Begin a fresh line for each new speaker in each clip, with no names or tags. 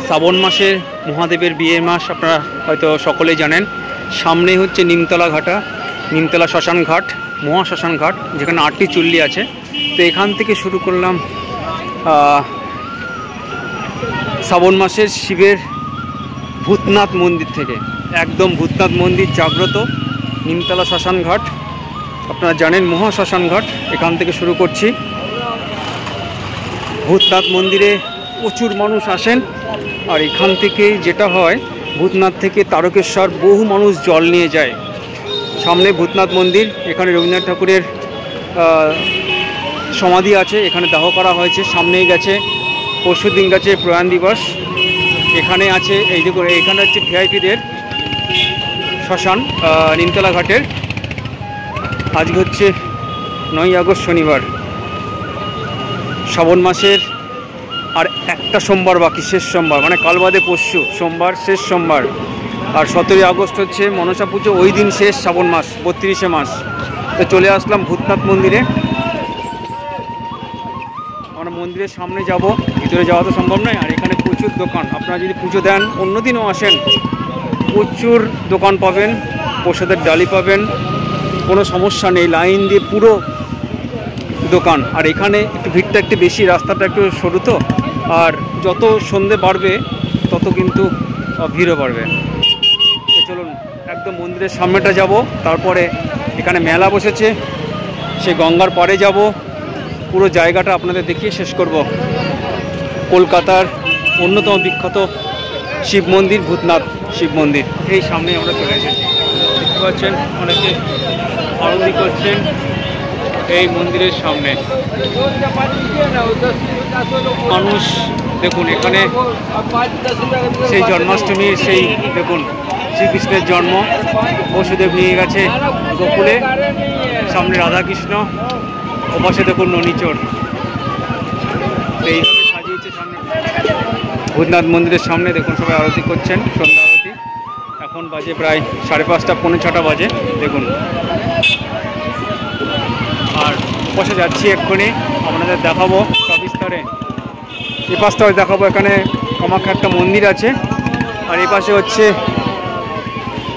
শ্রাবণ মাসের মহাদেবের বিয়ের মাস আপনারা হয়তো সকলেই জানেন। সামনে হচ্ছে নিমতলা ঘাটা, নিমতলা শ্মশান ঘাট, মহা শ্মশান ঘাট, যেখানে 8টি চুল্লি আছে। তো এখান থেকে শুরু করলাম শ্রাবণ মাসের শিবের ভূতনাথ মন্দির থেকে। একদম ভূতনাথ মন্দির জাগ্রত, নিমতলা শ্মশান ঘাট আপনারা জানেন, মহা শ্মশান ঘাট, এখান থেকে শুরু করছি। ভূতনাথ মন্দিরে প্রচুর মানুষ আসেন। আর এখান থেকে যেটা হয়, ভূতনাথ থেকে তারকেশ্বর বহু মানুষ জল নিয়ে যায়। সামনে ভূতনাথ মন্দির, এখানে রবীন্দ্রনাথ ঠাকুরের সমাধি আছে, এখানে দাহ করা হয়েছে। সামনেই গেছে, পরশুদিন গেছে প্রয়াণ দিবস। এখানে আছে, এই যে করে এখানে হচ্ছে ভিআইপিদের শ্মশান নিমতলা ঘাটের। আজকে হচ্ছে 9ই আগস্ট শনিবার, শ্রাবণ মাসের আর একটা সোমবার বাকি, শেষ সোমবার, মানে কাল বাদে পরশু সোমবার শেষ সোমবার। আর 17ই আগস্ট হচ্ছে মনসা পুজো, ওই দিন শেষ শ্রাবণ মাস, 32শে মাস। তো চলে আসলাম ভূতনাথ মন্দিরে। আমরা মন্দিরের সামনে যাব, ভিতরে যাওয়া তো সম্ভব নয়। আর এখানে প্রচুর দোকান, আপনারা যদি পুজো দেন, অন্যদিনও আসেন, প্রচুর দোকান পাবেন, প্রসাদের ডালি পাবেন, কোনো সমস্যা নেই। লাইন দিয়ে পুরো দোকান। আর এখানে একটু ভিড়টা একটু বেশি, রাস্তাটা একটু সরু তো। আর যত সন্ধে বাড়বে তত কিন্তু ভিড়ও বাড়বে। তো চলুন একদম মন্দিরের সামনেটা যাব, তারপরে এখানে মেলা বসেছে, সে গঙ্গার পাড়ে যাব, পুরো জায়গাটা আপনাদের দেখিয়ে শেষ করব। কলকাতার অন্যতম বিখ্যাত শিব মন্দির, ভূতনাথ শিব মন্দির, এই সামনে আমরা চলে এসেছি। দেখতে পাচ্ছেন অনেকে আরতি করছেন এই মন্দিরের সামনে। মানুষ দেখুন, এখানে সেই জন্মাষ্টমীর সেই দেখুন শ্রীকৃষ্ণের জন্ম, বসুদেব নিয়ে গেছে গোকুলে, সামনে রাধাকৃষ্ণ, ওপাশে দেখুন ননীচর। এইভাবে সাজিয়েছে সামনে ভূতনাথ মন্দিরের সামনে। দেখুন সবাই আরতি করছেন, সন্ধ্যা আরতি। এখন বাজে প্রায় 5:30, 5:45 বাজে দেখুন। আর বসে যাচ্ছি, এক্ষুনি আপনাদের দেখাবো সবিস্তারে। এ পাশটা দেখাবো, এখানে কামাখ্যা একটা মন্দির আছে। আর এই পাশে হচ্ছে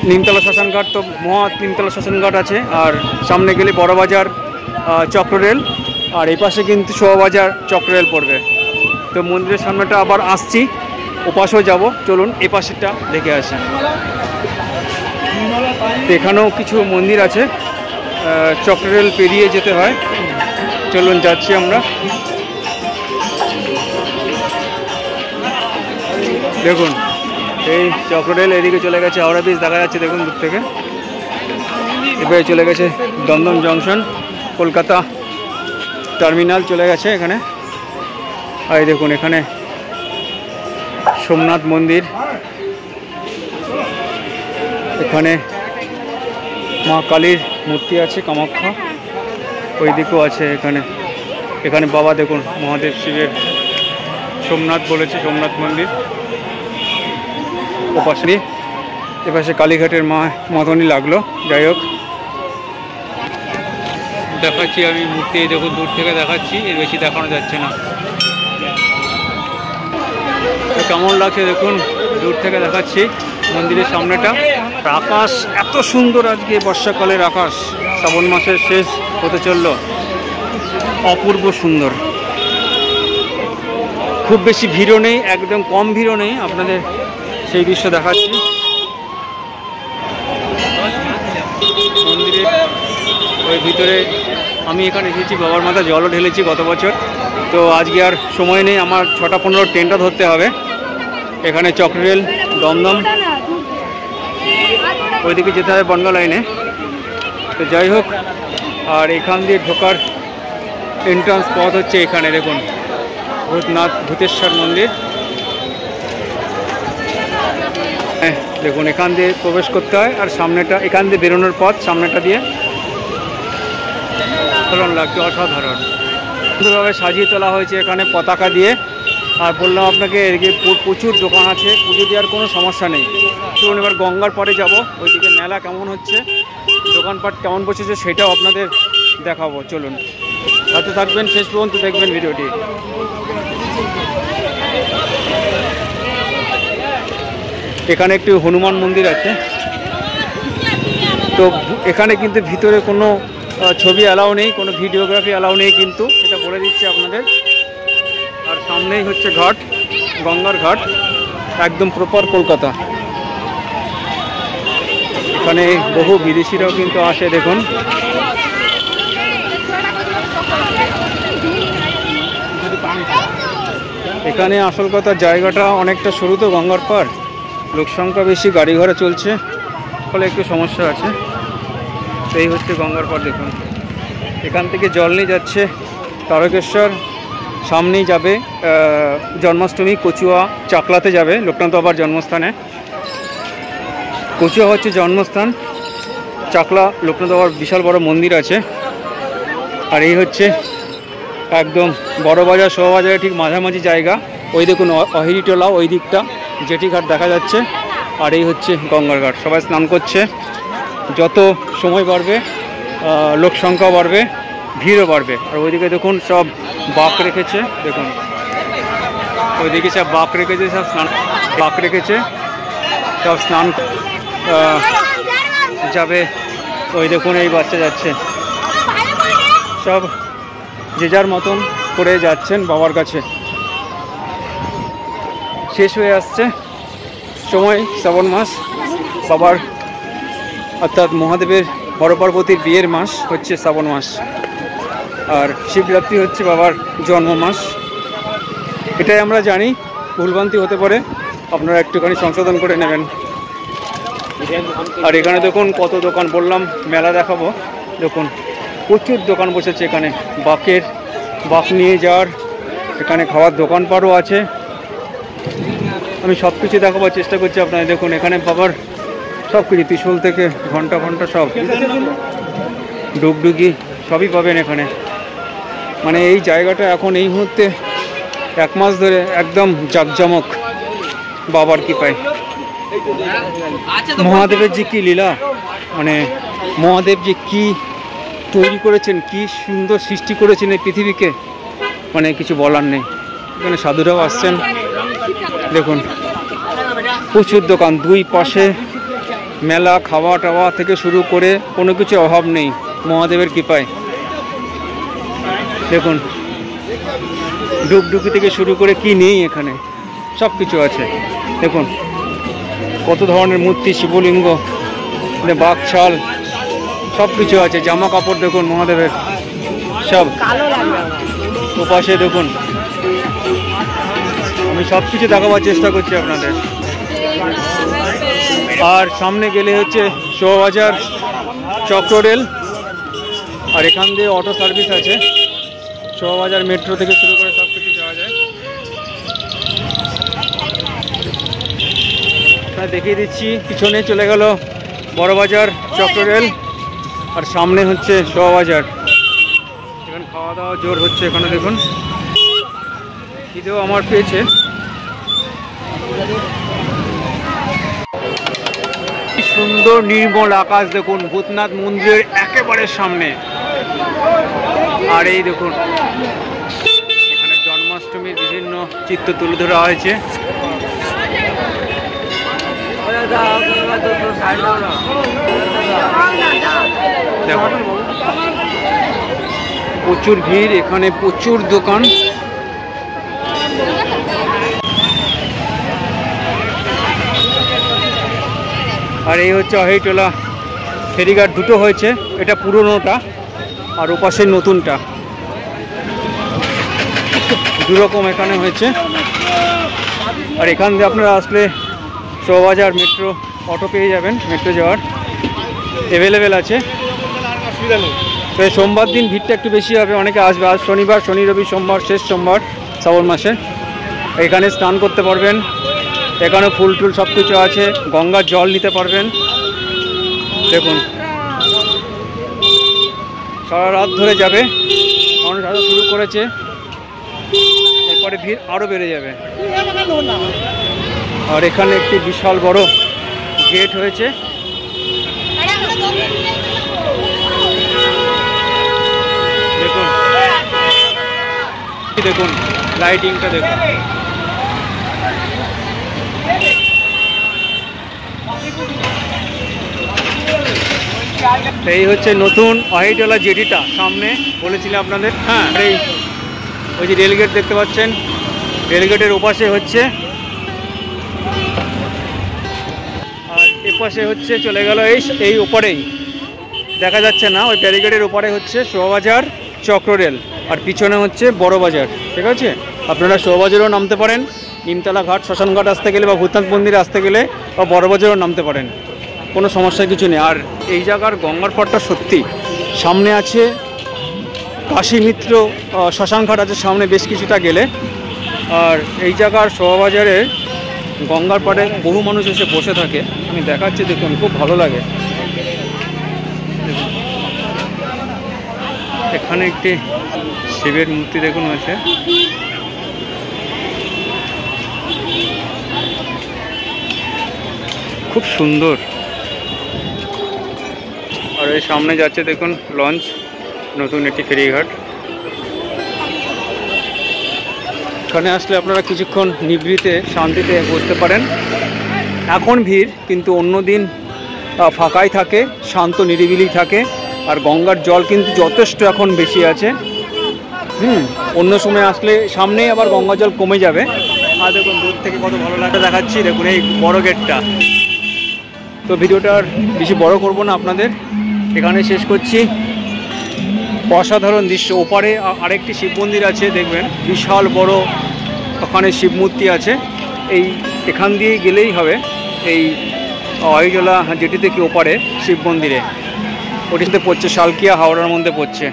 নিমতলা শ্মশান ঘাট, তো মহা নিমতলা শ্মশান ঘাট আছে। আর সামনে গেলে বড়বাজার চক্ররেল, আর এই পাশে কিন্তু শোভাবাজার চক্ররেল পড়বে। তো মন্দিরের সামনেটা আবার আসছি, ওপাশেও যাব। চলুন এ পাশেরটা দেখে আসি। তো এখানেও কিছু মন্দির আছে, চক্ররেল পেরিয়ে যেতে হয়। চলুন যাচ্ছি আমরা। দেখুন এই চক্ররেল এদিকে চলে গেছে, হাওড়া ব্রিজ দেখা যাচ্ছে দেখুন দূর থেকে। এবারে চলে গেছে দমদম জংশন, কলকাতা টার্মিনাল চলে গেছে এখানে। আর দেখুন এখানে সোমনাথ মন্দির, এখানে মা কালীর মূর্তি আছে, কামাখ্যা ওই দিকেও আছে। এখানে বাবা দেখুন মহাদেব শিবের, সোমনাথ বলেছে, সোমনাথ মন্দির। ওপাশে এপাশে কালীঘাটের মতনই লাগলো। যাই হোক, দেখাচ্ছি আমি মূর্তি, দেখুন দূর থেকে দেখাচ্ছি, এর বেশি দেখানো যাচ্ছে না। কেমন লাগছে দেখুন, দূর থেকে দেখাচ্ছি মন্দিরের সামনেটা। আকাশ এত সুন্দর, আজকে বর্ষাকালের আকাশ, শ্রাবণ মাসের শেষ হতে চলল, অপূর্ব সুন্দর। খুব বেশি ভিড়ও নেই, একদম কম ভিড়ও নেই, আপনাদের সেই দৃশ্য দেখাচ্ছি। মন্দিরের ওই ভিতরে আমি এখানে এসেছি, বাবার মাথায় জলও ঢেলেছি গত বছর। তো আজকে আর সময় নেই, আমার 6:15 ট্রেনটা ধরতে হবে। এখানে চক্ররেল দমদম, ওইদিকে যেতে হবে বনগা লাইনে। তো যাই হোক, আর এখান দিয়ে ঢোকার এন্ট্রান্স পথ হচ্ছে এখানে দেখুন, ভূতনাথ ভূতেশ্বর মন্দির। হ্যাঁ দেখুন, এখান দিয়ে প্রবেশ করতে হয়, আর সামনেটা এখান দিয়ে বেরোনোর পথ, সামনেটা দিয়ে। অসাধারণ লাগছে, অসাধারণ সুন্দরভাবে সাজিয়ে তোলা হয়েছে এখানে পতাকা দিয়ে। আর বললাম আপনাকে, এদিকে প্রচুর দোকান আছে, পুজো দেওয়ার কোনো সমস্যা নেই। চলুন এবার গঙ্গার পাড়ে যাব, ওইদিকে মেলা কেমন হচ্ছে, দোকানপাট কেমন বসেছে সেটাও আপনাদের দেখাবো। চলুন সাথে থাকবেন, শেষ পর্যন্ত দেখবেন ভিডিওটি। এখানে একটি হনুমান মন্দির আছে। তো এখানে কিন্তু ভিতরে কোনো ছবি অ্যালাউ নেই, কোনো ভিডিওগ্রাফি অ্যালাউ নেই, কিন্তু এটা বলে দিচ্ছি আপনাদের। আর সামনেই হচ্ছে ঘাট, গঙ্গার ঘাট, একদম প্রপার কলকাতা। এখানে বহু বিদেশিরাও কিন্তু আসে দেখুন। এখানে আসল কথা জায়গাটা অনেকটা সরু তো, গঙ্গার পার, লোকসংখ্যা বেশি, গাড়ি ঘোড়া চলছে, ফলে একটু সমস্যা আছে। এই হচ্ছে গঙ্গার পার দেখুন। এখান থেকে জল নিয়ে যাচ্ছে তারকেশ্বর, সামনেই যাবে জন্মাষ্টমী, কচুয়া চাকলাতে যাবে লোকনাথ বাবার জন্মস্থানে। কচুয়া হচ্ছে জন্মস্থান, চাকলা লোকনাথ বাবার বিশাল বড় মন্দির আছে। আর এই হচ্ছে একদম বড় বাজার, শোভাবাজারের ঠিক মাঝামাঝি জায়গা। ওই দেখুন অহিরিটোলা, ওই দিকটা জেটি ঘাট দেখা যাচ্ছে। আর এই হচ্ছে গঙ্গার ঘাট, সবাই স্নান করছে। যত সময় বাড়বে লোক সংখ্যা বাড়বে, ভিড়ও বাড়বে। আর ওইদিকে দেখুন সব বাঁক রেখেছে, দেখুন ওইদিকে সব বাঁক রেখেছে, সব স্নান বাঁক রেখেছে, সব স্নান যাবে। ওই দেখুন এই বাচ্চা যাচ্ছে, সব যে যার মতন করে যাচ্ছেন বাবার কাছে। শেষ হয়ে আসছে সময়, শ্রাবণ মাস, বাবার অর্থাৎ মহাদেবের বড় পার্বতীর বিয়ের মাস হচ্ছে শ্রাবণ মাস। আর শিবরাত্রি হচ্ছে বাবার জন্ম মাস। এটাই আমরা জানি, ভুলভ্রান্তি হতে পারে, আপনারা একটুখানি সংশোধন করে নেবেন। আর এখানে দেখুন কত দোকান, বললাম মেলা দেখাবো, দেখুন প্রচুর দোকান বসেছে এখানে। বাঁক নিয়ে যাওয়ার, এখানে খাওয়ার দোকানপাটও আছে। আমি সব কিছু দেখাবার চেষ্টা করছি আপনাদের। দেখুন এখানে বাবার সব কিছু, ত্রিশূল থেকে ঘন্টা সব, ডুগডুগি সবই পাবেন এখানে। মানে এই জায়গাটা এখন এই মুহূর্তে 1 মাস ধরে একদম জাঁকজমক বাবার কৃপায়। মহাদেবের যে কি লীলা, মানে মহাদেব যে কি তৈরি করেছেন, কি সুন্দর সৃষ্টি করেছেন এই পৃথিবীকে, মানে কিছু বলার নেই। এখানে সাধুরাও আসছেন, দেখুন প্রচুর দোকান, দুই পাশে মেলা, খাওয়া টাওয়া থেকে শুরু করে কোনো কিছু অভাব নেই মহাদেবের কৃপায়। দেখুন ডুগডুগি থেকে শুরু করে কি নেই এখানে, সব কিছু আছে। দেখুন কত ধরনের মূর্তি, শিবলিঙ্গ, বাঘ ছাল, সব কিছু আছে। জামা কাপড় দেখুন মহাদেবের সব। ওপাশে দেখুন, আমি সব কিছু দেখাবার চেষ্টা করছি আপনাদের। আর সামনে গেলে হচ্ছে শোভাবাজার চক্র রেল, আর এখান দিয়ে অটো সার্ভিস আছে। শোভাবাজার মেট্রো থেকে শুরু করে সব কিছু যাওয়া যায়। দেখিয়ে দিচ্ছি, পিছনে চলে গেল বড়বাজার চক্র রেল, আর সামনে হচ্ছে শোভাবাজার। এখানে খাওয়া দাওয়া জোর হচ্ছে। এখানে দেখুন খিদেও আমার পেয়েছে। কি সুন্দর নির্মল আকাশ দেখুন, ভূতনাথ মন্দিরের একেবারে সামনে। আর এই দেখুন এখানে জন্মাষ্টমীর বিভিন্ন চিত্র তুলে ধরা হয়েছে। দেখুন প্রচুর ভিড়, এখানে প্রচুর দোকান। আর এই হচ্ছে অহিরিটোলা ফেরিঘাট, দুটো হয়েছে, এটা পুরনোটা আর ওপাশের নতুনটা, দুরকম এখানে হয়েছে। আর এখান দিয়ে আপনারা আসলে শোভাবাজার মেট্রো অটো পেয়ে যাবেন, মেট্রো যাওয়ার অ্যাভেলেবেল আছে। তো সোমবার দিন ভিড়টা একটু বেশি হবে, অনেকে আসবে। আজ শনিবার, শনি রবি সোমবার, শেষ সোমবার শ্রাবণ মাসে। এখানে স্নান করতে পারবেন, এখানে ফুল টুল সব কিছু আছে, গঙ্গার জল নিতে পারবেন। দেখুন সারা রাত ধরে যাবে, মানুষ আসা শুরু করেছে, এরপরে ভিড় আরও বেড়ে যাবে। আর এখানে একটি বিশাল বড় গেট হয়েছে। দেখুন দেখুন লাইটিংটা দেখুন। এই হচ্ছে নতুন অহিটলা জেটিটা, সামনে বলেছিলাম আপনাদের। হ্যাঁ, এই ওই যে রেলগেট দেখতে পাচ্ছেন, রেলগেটের ওপাশে হচ্ছে, আর এপাশে হচ্ছে চলে গেল এই ওপারেই দেখা যাচ্ছে না, ওই ব্যারিকেডের ওপারে হচ্ছে শোভাবাজার চক্ররেল, আর পিছনে হচ্ছে বড় বাজার। ঠিক আছে, আপনারা শোভাবাজারেও নামতে পারেন, নিমতলা ঘাট শ্মশানঘাট আসতে গেলে বা ভূতনাথ মন্দিরে আসতে গেলে, বা বড় বাজারেও নামতে পারেন, কোনো সমস্যা কিছু নেই। আর এই জায়গার গঙ্গার পাড়টা সত্যি, সামনে আছে কাশীমিত্র শ্মশানঘাট আছে সামনে বেশ কিছুটা গেলে, আর এই জায়গার শোভাবাজারে গঙ্গার পাড়ে বহু মানুষ এসে বসে থাকে। আমি দেখাচ্ছি, দেখুন খুব ভালো লাগে। এখানে একটি শিবের মূর্তি দেখুন আছে, খুব সুন্দর। আর এই সামনে যাচ্ছে দেখুন লঞ্চ, নতুন একটি ফেরিঘাট। এখানে আসলে আপনারা কিছুক্ষণ নিভৃতে শান্তিতে বসতে পারেন। এখন ভিড়, কিন্তু অন্য দিন ফাঁকাই থাকে, শান্ত নিরিবিলি থাকে, আর গঙ্গার জল কিন্তু যথেষ্ট এখন বেশি আছে। অন্য সময় আসলে সামনেই আবার গঙ্গা জল কমে যাবে। আর দেখুন দূর থেকে কত ভালো লাগে দেখাচ্ছি, দেখুন এই বড় গেটটা। তো ভিডিওটা আর বেশি বড় করব না আপনাদের, এখানে শেষ করছি। অসাধারণ দৃশ্য। ওপারে আরেকটি শিব মন্দির আছে, দেখবেন বিশাল বড় ওখানে শিব মূর্তি আছে। এখান দিয়ে গেলেই হবে এই অহিটলা যেটি থেকে ওপারে শিব মন্দিরে, ওটিতে পড়ছে শালকিয়া, হাওড়ার মধ্যে পড়ছে।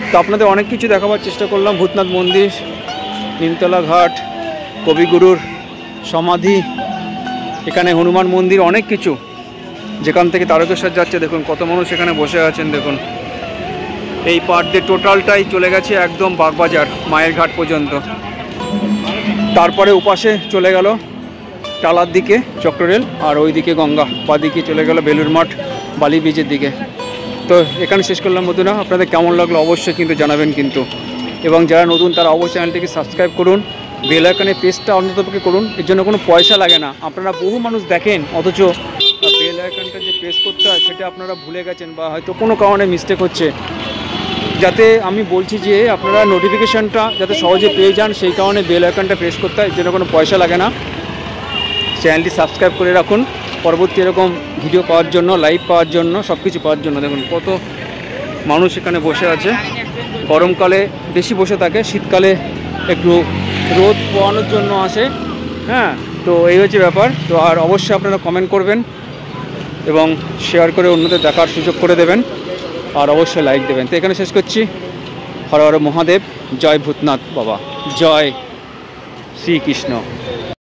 তো আপনাদের অনেক কিছু দেখাবার চেষ্টা করলাম, ভূতনাথ মন্দির, নিমতলা ঘাট, কবিগুরুর সমাধি, এখানে হনুমান মন্দির, অনেক কিছু। যেখান থেকে তারকেশ্বর যাচ্ছে দেখুন কত মানুষ এখানে বসে আছেন। দেখুন এই পাড় দিয়ে টোটালটাই চলে গেছে একদম বাগবাজার মায়ের ঘাট পর্যন্ত। তারপরে উপাসে চলে গেল টালার দিকে চক্ররেল, আর ওই দিকে গঙ্গা, বাদিকে চলে গেল বেলুর মাঠ বালি বীচের দিকে। তো এখানে শেষ করলাম বন্ধুরা, আপনাদের কেমন লাগলো অবশ্যই কিন্তু জানাবেন কিন্তু। এবং যারা নতুন তারা অবশ্যই চ্যানেলটিকে সাবস্ক্রাইব করুন, বেল আইকনে প্রেসটা অন্ততপক্ষে করুন, এর জন্য কোনো পয়সা লাগে না। আপনারা বহু মানুষ দেখেন অথচ বেল আইকনটা যে প্রেস করতে হয় সেটা আপনারা ভুলে গেছেন, বা হয়তো কোনো কারণে মিস্টেক হচ্ছে। যাতে আমি বলছি যে আপনারা নোটিফিকেশানটা যাতে সহজে পেয়ে যান, সেই কারণে বেল আইকনটা প্রেস করতে হয়, এর জন্য কোনো পয়সা লাগে না। চ্যানেলটি সাবস্ক্রাইব করে রাখুন পরবর্তী এরকম ভিডিও পাওয়ার জন্য, লাইভ পাওয়ার জন্য, সব কিছু পাওয়ার জন্য। দেখুন কত মানুষ এখানে বসে আছে, গরমকালে বেশি বসে থাকে, শীতকালে একটু রোদ পোয়ানোর জন্য আসে। হ্যাঁ, তো এই হচ্ছে ব্যাপার। তো আর অবশ্যই আপনারা কমেন্ট করবেন এবং শেয়ার করে অন্যদের দেখার সুযোগ করে দেবেন, আর অবশ্যই লাইক দেবেন। তো এখানে শেষ করছি। হর হর মহাদেব, জয় ভূতনাথ বাবা, জয় শ্রীকৃষ্ণ।